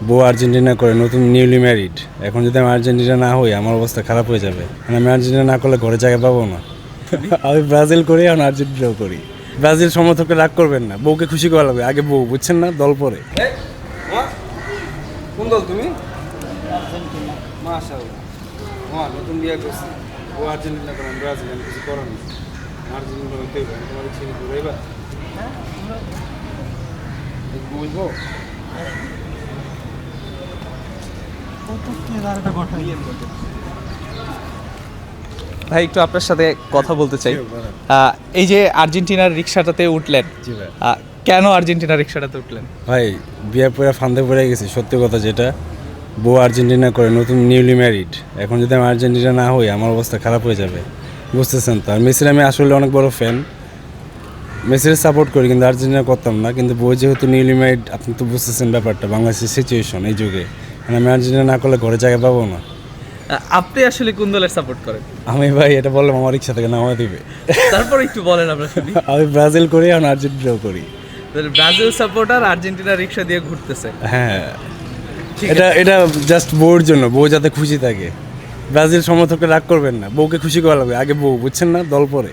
বউ আর্জেন্টিনা করে, নতুন নিউলি ম্যারিড। এখন যদি আমি আর্জেন্টিনা না হই আমার অবস্থা খারাপ হয়ে যাবে। মানে আমি আর্জেন্টিনা না করলে ঘরে জায়গা পাবো না। আমি ব্রাজিল করি, এখন আর্জেন্টিনাও করি। ব্রাজিল সমর্থককে রাগ করবেন না, বউকে খুশি করা লাগবে। আগে বউ, বুঝছেন না, দল পরে। কোন দল তুমি? মাশাআল্লাহ, নতুন বিয়ে করছি। ও আর্জেন্টিনা করেন, ব্রাজিল, আমি কিছু করার নেই। আর্জেন্টিনা হইতে হবে, তোমার ইচ্ছে কি ঘুরাইবা? বলবো ভাই একটু আপনার সাথে কথা বলতে চাই। এই যে আর্জেন্টিনার রিক্সাটাতে উঠলেন, জি ভাই। কেন আর্জেন্টিনার রিক্সাটাতে উঠলেন? ভাই বিয়ে পরে ফান্দে পড়ে গেছি, সত্যি কথা যেটা। বউ আর্জেন্টিনা করে, নতুন নিউলি ম্যারিড। এখন যদি আমি আর্জেন্টিনা না হই আমার অবস্থা খারাপ হয়ে যাবে, বুঝতেছেন তো। আর মেসির আমি আসলে অনেক বড় ফ্যান, মেসির সাপোর্ট করি, কিন্তু আর্জেন্টিনা করতাম না। কিন্তু বউ যেহেতু নিউলি ম্যারিড, আপনি তো বুঝতেছেন ব্যাপারটা, বাংলাদেশের সিচুয়েশন এই যুগে। মানে আমি আর্জেন্টিনা না করলে ঘরে জায়গা পাবো না। আপনি আসলে কোন দলের সাপোর্ট করেন? আমি ভাই এটা বললাম আমার রিক্সা থেকে নামা দিবে। তারপর একটু বলেন আমরা শুনি। আমি ব্রাজিল করি, এখন আর্জেন্টিনাও করি। ব্রাজিল সাপোর্টার আর্জেন্টিনা রিক্সা দিয়ে ঘুরতেছে। হ্যাঁ, ঠিক এটা এটা জাস্ট বউর জন্য, বউ যাতে খুশি থাকে। ব্রাজিল সমর্থককে রাগ করবেন না, বউকে খুশি করা লাগবে। আগে বউ, বুঝছেন না, দল পরে।